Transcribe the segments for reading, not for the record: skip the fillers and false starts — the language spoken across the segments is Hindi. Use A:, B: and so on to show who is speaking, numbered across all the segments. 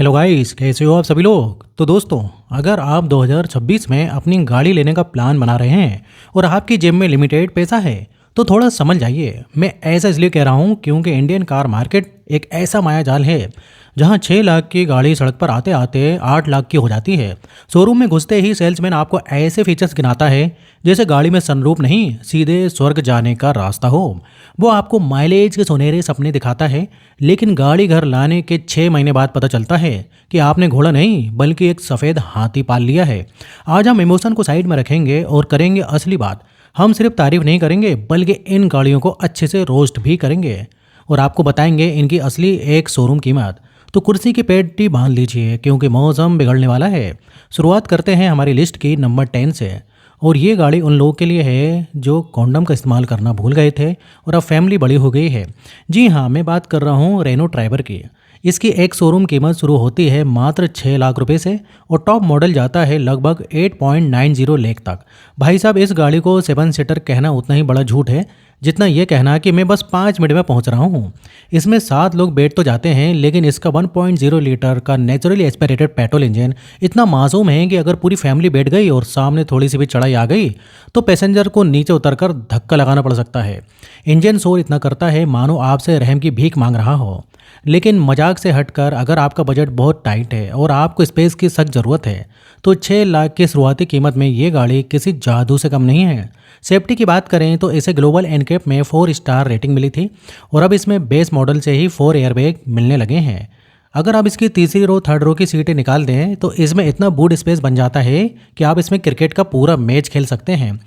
A: हेलो गाइस, कैसे हो आप सभी लोग। तो दोस्तों, अगर आप 2026 में अपनी गाड़ी लेने का प्लान बना रहे हैं और आपकी जेब में लिमिटेड पैसा है तो थोड़ा समझ जाइए। मैं ऐसा इसलिए कह रहा हूँ क्योंकि इंडियन कार मार्केट एक ऐसा मायाजाल है जहाँ 6 लाख की गाड़ी सड़क पर आते आते 8 लाख की हो जाती है। शोरूम में घुसते ही सेल्समैन आपको ऐसे फीचर्स गिनाता है जैसे गाड़ी में सनरूफ नहीं, सीधे स्वर्ग जाने का रास्ता हो। वो आपको माइलेज के सुनहरे सपने दिखाता है, लेकिन गाड़ी घर लाने के 6 महीने बाद पता चलता है कि आपने घोड़ा नहीं बल्कि एक सफ़ेद हाथी पाल लिया है। आज हम इमोशन को साइड में रखेंगे और करेंगे असली बात। हम सिर्फ तारीफ नहीं करेंगे बल्कि इन गाड़ियों को अच्छे से रोस्ट भी करेंगे और आपको बताएंगे इनकी असली एक शोरूम कीमत। तो कुर्सी की पेटी बांध लीजिए क्योंकि मौसम बिगड़ने वाला है। शुरुआत करते हैं हमारी लिस्ट की नंबर 10 से। और ये गाड़ी उन लोगों के लिए है जो कॉन्डम का इस्तेमाल करना भूल गए थे और अब फैमिली बड़ी हो गई है। जी हाँ, मैं बात कर रहा हूँ रेनो ट्राइबर की। इसकी एक शोरूम कीमत शुरू होती है मात्र 6 लाख रुपए से और टॉप मॉडल जाता है लगभग 8.90 लाख तक। भाई साहब, इस गाड़ी को 7 सीटर कहना उतना ही बड़ा झूठ है जितना ये कहना कि मैं बस 5 मिनट में पहुंच रहा हूं। इसमें 7 लोग बैठ तो जाते हैं, लेकिन इसका 1.0 लीटर का नेचुरली एस्पिरेटेड पेट्रोल इंजन इतना मासूम है कि अगर पूरी फैमिली बैठ गई और सामने थोड़ी सी भी चढ़ाई आ गई तो पैसेंजर को नीचे उतरकर धक्का लगाना पड़ सकता है। इंजन शोर इतना करता है मानो आपसे रहम की भीख मांग रहा हो। लेकिन मजाक से हटकर, अगर आपका बजट बहुत टाइट है और आपको स्पेस की सख्त ज़रूरत है तो 6 लाख की शुरुआती कीमत में ये गाड़ी किसी जादू से कम नहीं है। सेफ्टी की बात करें तो इसे ग्लोबल एनकेप में 4 स्टार रेटिंग मिली थी और अब इसमें बेस मॉडल से ही 4 एयरबैग मिलने लगे हैं। अगर आप इसकी तीसरी रो थर्ड रो की सीटें निकाल दें तो इसमें इतना बूट स्पेस बन जाता है कि आप इसमें क्रिकेट का पूरा मैच खेल सकते हैं।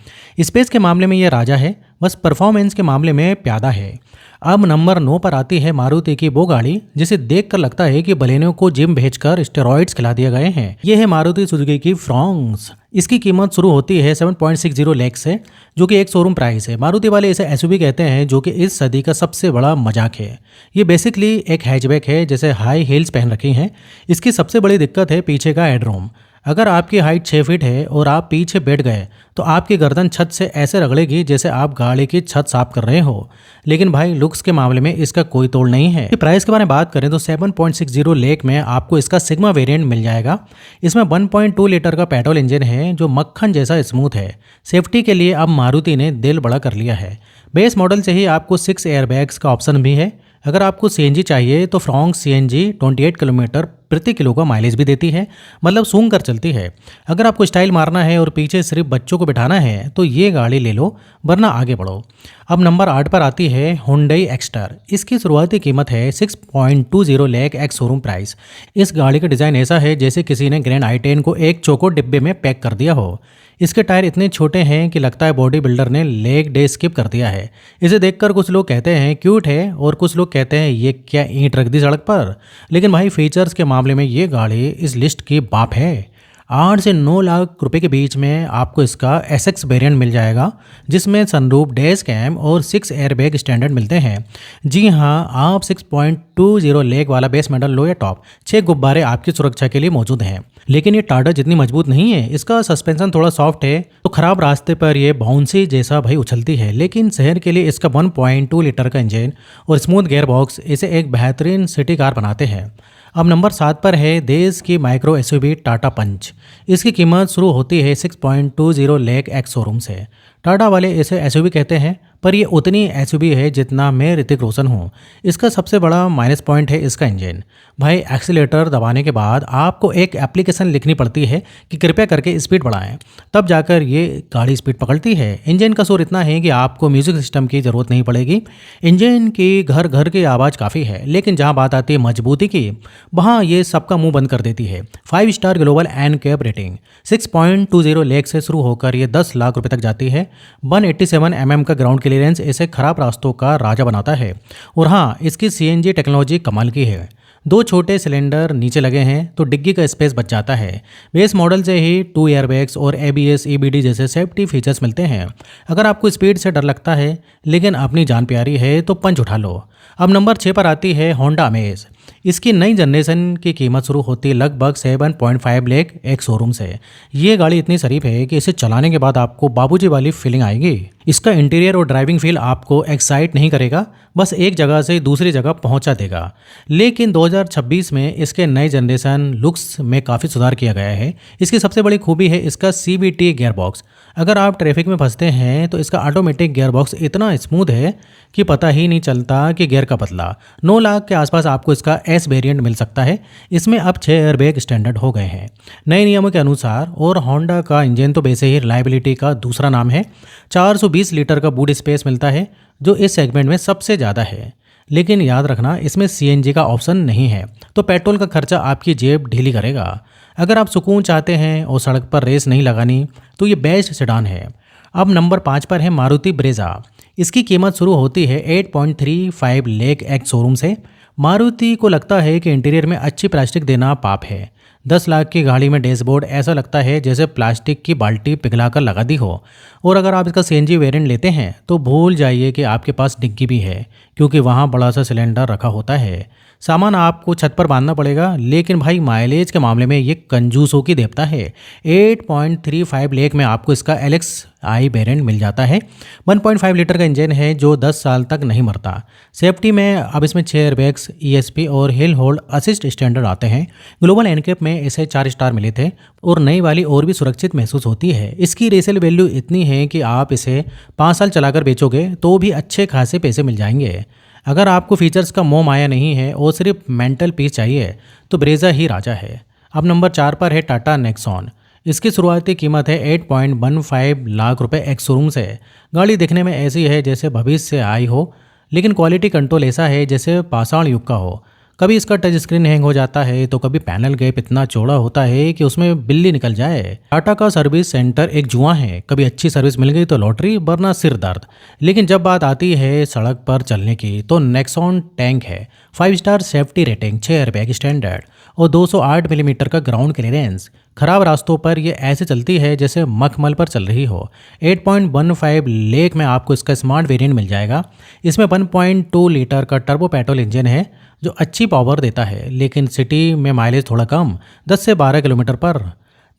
A: स्पेस के मामले में ये राजा है, बस परफॉर्मेंस के मामले में प्यादा है। अब नंबर 9 पर आती है मारुति की वो गाड़ी जिसे देखकर लगता है कि बलेनो को जिम भेजकर स्टेरॉइड्स खिला दिए गए हैं। ये है मारुति सुजुकी की फ्रॉन्क्स। इसकी कीमत शुरू होती है 7.60 लाख से, जो कि एक शोरूम प्राइस है। मारुति वाले इसे एसयूवी कहते हैं, जो कि इस सदी का सबसे बड़ा मजाक है। ये बेसिकली एक हैचबैक है जैसे हाई हील्स पहन रखी हैं। इसकी सबसे बड़ी दिक्कत है पीछे का हेडरूम। अगर आपकी हाइट 6 फीट है और आप पीछे बैठ गए तो आपकी गर्दन छत से ऐसे रगड़ेगी जैसे आप गाड़ी की छत साफ कर रहे हो। लेकिन भाई, लुक्स के मामले में इसका कोई तोड़ नहीं है। प्राइस के बारे में बात करें तो 7.60 लाख में आपको इसका सिग्मा वेरिएंट मिल जाएगा। इसमें 1.2 लीटर का पेट्रोल इंजन है जो मक्खन जैसा स्मूथ है। सेफ्टी के लिए अब मारुति ने दिल बड़ा कर लिया है। बेस मॉडल से ही आपको 6 एयरबैग्स का ऑप्शन भी है। अगर आपको सीएनजी चाहिए तो फ्रॉन्क सीएनजी 28 किलोमीटर प्रति किलो का माइलेज भी देती है, मतलब सूंघ कर चलती है। अगर आपको स्टाइल मारना है और पीछे सिर्फ बच्चों को बिठाना है तो ये गाड़ी ले लो, वरना आगे बढ़ो। अब नंबर 8 पर आती है हुंडई एक्स्टर। इसकी शुरुआती कीमत है 6.20 लाख एक्स शोरूम प्राइस। इस गाड़ी का डिज़ाइन ऐसा है जैसे किसी ने ग्रैंड i10 को एक चौकोर डिब्बे में पैक कर दिया हो। इसके टायर इतने छोटे हैं कि लगता है बॉडी बिल्डर ने लेग डे स्किप कर दिया है। इसे देखकर कुछ लोग कहते हैं क्यूट है और कुछ लोग कहते हैं ये क्या ईंट रख दी सड़क पर। लेकिन भाई, फीचर्स के मामले में ये गाड़ी इस लिस्ट की बाप है। 8 से 9 लाख रुपए के बीच में आपको इसका एसएक्स वेरिएंट मिल जाएगा जिसमें सनरूफ, डैश कैम और 6 एयरबैग स्टैंडर्ड मिलते हैं। जी हाँ, आप 6.20 लाख वाला बेस मॉडल लो या टॉप, 6 गुब्बारे आपकी सुरक्षा के लिए मौजूद हैं। लेकिन ये टाटा जितनी मजबूत नहीं है। इसका सस्पेंशन थोड़ा सॉफ्ट है तो खराब रास्ते पर ये बाउंसी जैसा भाई उछलती है, लेकिन शहर के लिए इसका 1.2 लीटर का इंजन और स्मूथ गियर बॉक्स इसे एक बेहतरीन सिटी कार बनाते हैं। अब नंबर 7 पर है देश की माइक्रो एसयूवी टाटा पंच। इसकी कीमत शुरू होती है 6.20 लाख एक्स शोरूम से। टाटा वाले इसे एसयूवी कहते हैं, पर ये उतनी एसयूवी है जितना मैं ऋतिक रोशन हूँ। इसका सबसे बड़ा माइनस पॉइंट है इसका इंजन। भाई, एक्सीलेटर दबाने के बाद आपको एक एप्लीकेशन लिखनी पड़ती है कि कृपया करके स्पीड बढ़ाएं, तब जाकर ये गाड़ी स्पीड पकड़ती है। इंजन का शोर इतना है कि आपको म्यूजिक सिस्टम की ज़रूरत नहीं पड़ेगी। इंजन की घर घर की आवाज़ काफ़ी है, लेकिन जहाँ बात आती है मजबूती की, वहाँ ये सबका मुंह बंद कर देती है। 5 star global NCAP rating. 6.20 lakh से शुरू होकर ये 10 लाख रुपए तक जाती है। 187 mm का ग्राउंड क्लियरेंस इसे खराब रास्तों का राजा बनाता है। और हाँ, इसकी सीएनजी टेक्नोलॉजी कमाल की है। 2 छोटे सिलेंडर नीचे लगे हैं तो डिग्गी का स्पेस बच जाता है। बेस मॉडल से ही 2 एयरबैग्स और एबीएस ईबीडी जैसे सेफ्टी फीचर्स मिलते हैं। अगर आपको स्पीड से डर लगता है लेकिन अपनी जान प्यारी है तो पंच उठा लो। अब नंबर 6 पर आती है होंडा अमेज। इसकी नई जनरेशन की कीमत शुरू होती है लगभग 7.5 लाख एक शोरूम से। ये गाड़ी इतनी शरीफ है कि इसे चलाने के बाद आपको बाबूजी वाली फीलिंग आएगी। इसका इंटीरियर और ड्राइविंग फील आपको एक्साइट नहीं करेगा, बस एक जगह से दूसरी जगह पहुंचा देगा। लेकिन 2026 में इसके नए जनरेशन लुक्स में काफ़ी सुधार किया गया है। इसकी सबसे बड़ी खूबी है इसका CVT गियर बॉक्स। अगर आप ट्रैफिक में फंसते हैं तो इसका ऑटोमेटिक गियर बॉक्स इतना स्मूथ है कि पता ही नहीं चलता कि गियर का बदला। 9 लाख के आसपास आपको इसका S वेरिएंट मिल सकता है। इसमें अब 6 एयरबैग स्टैंडर्ड हो गए हैं नए नियमों के अनुसार। और होंडा का इंजन तो वैसे ही रिलायबिलिटी का दूसरा नाम है। 420 लीटर का बूट स्पेस मिलता है जो इस सेगमेंट में सबसे ज़्यादा है। लेकिन याद रखना इसमें CNG का ऑप्शन नहीं है, तो पेट्रोल का खर्चा आपकी जेब ढीली करेगा। अगर आप सुकून चाहते हैं और सड़क पर रेस नहीं लगानी तो ये बेस्ट सेडान है। अब नंबर 5 पर है मारुति ब्रेजा। इसकी कीमत शुरू होती है 8.35 लाख एक शोरूम से। मारुति को लगता है कि इंटीरियर में अच्छी प्लास्टिक देना पाप है। 10 लाख की गाड़ी में डैशबोर्ड ऐसा लगता है जैसे प्लास्टिक की बाल्टी पिघलाकर लगा दी हो। और अगर आप इसका CNG वेरिएंट लेते हैं तो भूल जाइए कि आपके पास डिग्गी भी है, क्योंकि वहाँ बड़ा सा सिलेंडर रखा होता है। सामान आपको छत पर बांधना पड़ेगा, लेकिन भाई माइलेज के मामले में ये कंजूसों की देवता है। 8.35 लाख में आपको इसका LXi वेरिएंट मिल जाता है। 1.5 लीटर का इंजन है जो 10 साल तक नहीं मरता। सेफ्टी में अब इसमें 6 एयरबैग्स, ESP और हिल होल्ड असिस्ट स्टैंडर्ड आते हैं। ग्लोबल एनकेप में इसे 4 स्टार मिले थे और नई वाली और भी सुरक्षित महसूस होती है। इसकी रीसेल वैल्यू इतनी है कि आप इसे 5 साल चलाकर बेचोगे तो भी अच्छे खासे पैसे मिल जाएंगे। अगर आपको फीचर्स का मोह माया नहीं है और सिर्फ मेंटल पीस चाहिए तो ब्रेजा ही राजा है। अब नंबर 4 पर है टाटा नेक्सॉन। इसकी शुरुआती कीमत है 8.15 लाख रुपए एक शोरूम से। गाड़ी दिखने में ऐसी है जैसे भविष्य से आई हो, लेकिन क्वालिटी कंट्रोल ऐसा है जैसे पाषाण युग का हो। कभी इसका टच स्क्रीन हैंग हो जाता है तो कभी पैनल गैप इतना चौड़ा होता है कि उसमें बिल्ली निकल जाए। टाटा का सर्विस सेंटर एक जुआ है, कभी अच्छी सर्विस मिल गई तो लॉटरी, वरना सिर दर्द। लेकिन जब बात आती है सड़क पर चलने की तो नेक्सॉन टैंक है। 5 star safety rating, 6 airbag standard और 208 मिलीमीटर का ग्राउंड क्लियरेंस। खराब रास्तों पर ये ऐसे चलती है जैसे मखमल पर चल रही हो। 8.15 लाख में आपको इसका स्मार्ट वेरिएंट मिल जाएगा। इसमें 1.2 लीटर का टर्बो पेट्रोल इंजन है जो अच्छी पावर देता है, लेकिन सिटी में माइलेज थोड़ा कम, 10 से 12 किलोमीटर पर।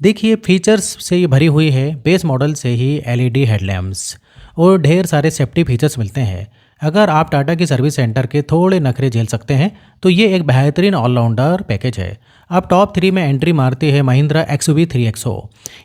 A: देखिए फीचर्स से ये भरी हुई है। बेस मॉडल से ही LED हेडलैम्प्स और ढेर सारे सेफ्टी फीचर्स मिलते हैं। अगर आप टाटा की सर्विस सेंटर के थोड़े नखरे झेल सकते हैं तो ये एक बेहतरीन ऑलराउंडर पैकेज है। अब टॉप 3 में एंट्री मारती है महिंद्रा XUV 3XO।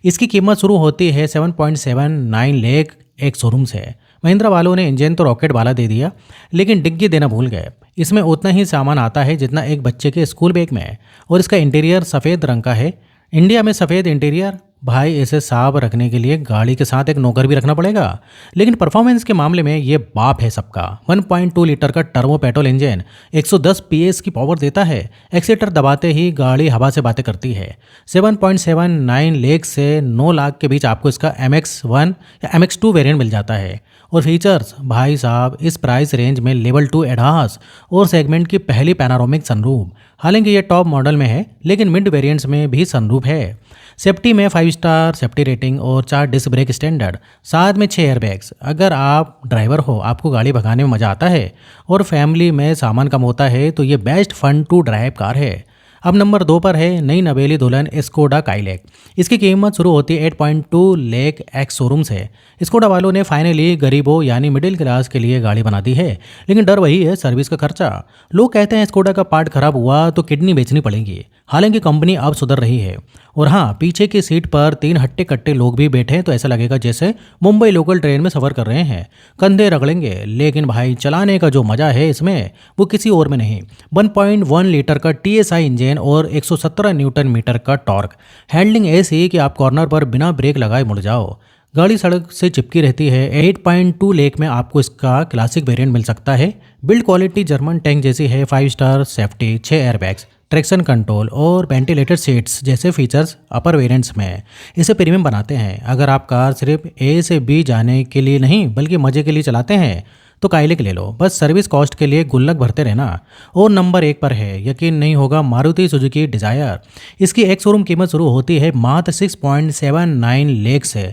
A: इसकी कीमत शुरू होती है 7.79 लाख एक शोरूम से। महिंद्रा वालों ने इंजन तो रॉकेट वाला दे दिया, लेकिन डिग्गी देना भूल गए। इसमें उतना ही सामान आता है जितना एक बच्चे के स्कूल बैग में, और इसका इंटीरियर सफ़ेद रंग का है। इंडिया में सफ़ेद इंटीरियर, भाई इसे साफ रखने के लिए गाड़ी के साथ एक नौकर भी रखना पड़ेगा। लेकिन परफॉर्मेंस के मामले में ये बाप है सबका। 1.2 लीटर का टर्बो पेट्रोल इंजन 110 PS की पावर देता है। एक्सीटर दबाते ही गाड़ी हवा से बातें करती है। 7.79 लाख से 9 लाख के बीच आपको इसका MX-1 या MX-2 वेरिएंट मिल जाता है। और फीचर्स भाई साहब, इस प्राइस रेंज में लेवल 2 एडहास और सेगमेंट की पहली पैनारोमिक सनरूफ। हालांकि ये टॉप मॉडल में है, लेकिन मिड वेरिएंट्स में भी सनरूफ है। सेफ्टी में 5 स्टार सेफ्टी रेटिंग और 4 डिस्क ब्रेक स्टैंडर्ड, साथ में 6 एयरबैग्स। अगर आप ड्राइवर हो, आपको गाड़ी भगाने में मज़ा आता है और फैमिली में सामान कम होता है तो ये best fun to drive car है। अब नंबर 2 पर है नई नवेली दुल्हन स्कोडा काइलैक। इसकी कीमत शुरू होती है 8.2 लाख एक्स शोरूम से। स्कोडा वालों ने फाइनली गरीबों यानी मिडिल क्लास के लिए गाड़ी बना दी है, लेकिन डर वही है, सर्विस का खर्चा। लोग कहते हैं स्कोडा का पार्ट खराब हुआ तो किडनी बेचनी पड़ेगी। हालांकि कंपनी अब सुधर रही है। और हाँ, पीछे की सीट पर 3 हट्टे कट्टे लोग भी बैठे तो ऐसा लगेगा जैसे मुंबई लोकल ट्रेन में सफ़र कर रहे हैं। कंधे रगड़ेंगे, लेकिन भाई चलाने का जो मज़ा है इसमें वो किसी और में नहीं। 1.1 लीटर का TSI इंजन और 117 न्यूटन मीटर का टॉर्क। हैंडलिंग ऐसी कि आप कॉर्नर पर बिना ब्रेक लगाए मुड़ जाओ। गाड़ी सड़क से चिपकी रहती है। 8.2 लाख में आपको इसका क्लासिक वेरिएंट मिल सकता है। बिल्ड क्वालिटी जर्मन टैंक जैसी है। 5 star safety, 6 airbags, traction control और वेंटिलेटेड सीट्स जैसे फीचर्स अपर वेरिएंट्स में इसे प्रीमियम बनाते हैं। अगर आप कार सिर्फ A से B जाने के लिए नहीं बल्कि मज़े के लिए चलाते हैं तो काइलिक ले लो, बस सर्विस कॉस्ट के लिए गुल्लक भरते रहना। और नंबर 1 पर है, यकीन नहीं होगा, मारुति सुजुकी डिज़ायर। इसकी एक शोरूम कीमत शुरू होती है मात्र 6.79 लाख से।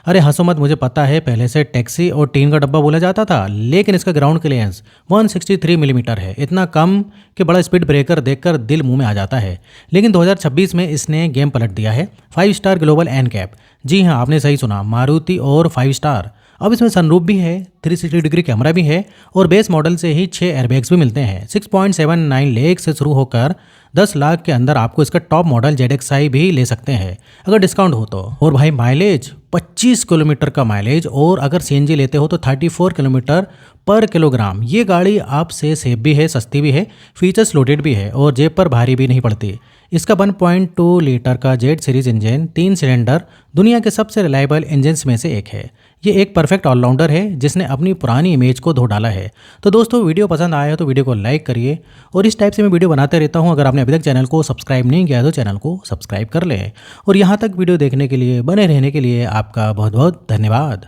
A: अरे हंसो मत, मुझे पता है पहले से टैक्सी और टीन का डब्बा बोला जाता था, लेकिन इसका ग्राउंड क्लियरेंस 163 मिलीमीटर है, इतना कम कि बड़ा स्पीड ब्रेकर देखकर दिल मुंह में आ जाता है। लेकिन 2026 में इसने गेम पलट दिया है। 5 स्टार ग्लोबल एनकैप, जी हाँ आपने सही सुना, मारुति और 5 स्टार। अब इसमें सनरूफ भी है, 360 डिग्री कैमरा भी है और बेस मॉडल से ही 6 एयरबैग्स भी मिलते हैं। 6.79 लाख से शुरू होकर 10 लाख के अंदर आपको इसका टॉप मॉडल ZXi भी ले सकते हैं अगर डिस्काउंट हो तो। और भाई माइलेज 25 किलोमीटर का माइलेज, और अगर CNG लेते हो तो 34 किलोमीटर पर किलोग्राम। ये गाड़ी आपसे सेफ भी है, सस्ती भी है, फीचर्स लोडेड भी है और जेब पर भारी भी नहीं पड़ती। इसका 1.2 लीटर का जेड सीरीज इंजन 3 सिलेंडर दुनिया के सबसे रिलायबल इंजन्स में से एक है। ये एक परफेक्ट ऑलराउंडर है जिसने अपनी पुरानी इमेज को धो डाला है। तो दोस्तों वीडियो पसंद आया हो तो वीडियो को लाइक करिए, और इस टाइप से मैं वीडियो बनाते रहता हूँ। अगर आपने अभी तक चैनल को सब्सक्राइब नहीं किया तो चैनल को सब्सक्राइब कर लें। और यहाँ तक वीडियो देखने के लिए, बने रहने के लिए आपका बहुत बहुत धन्यवाद।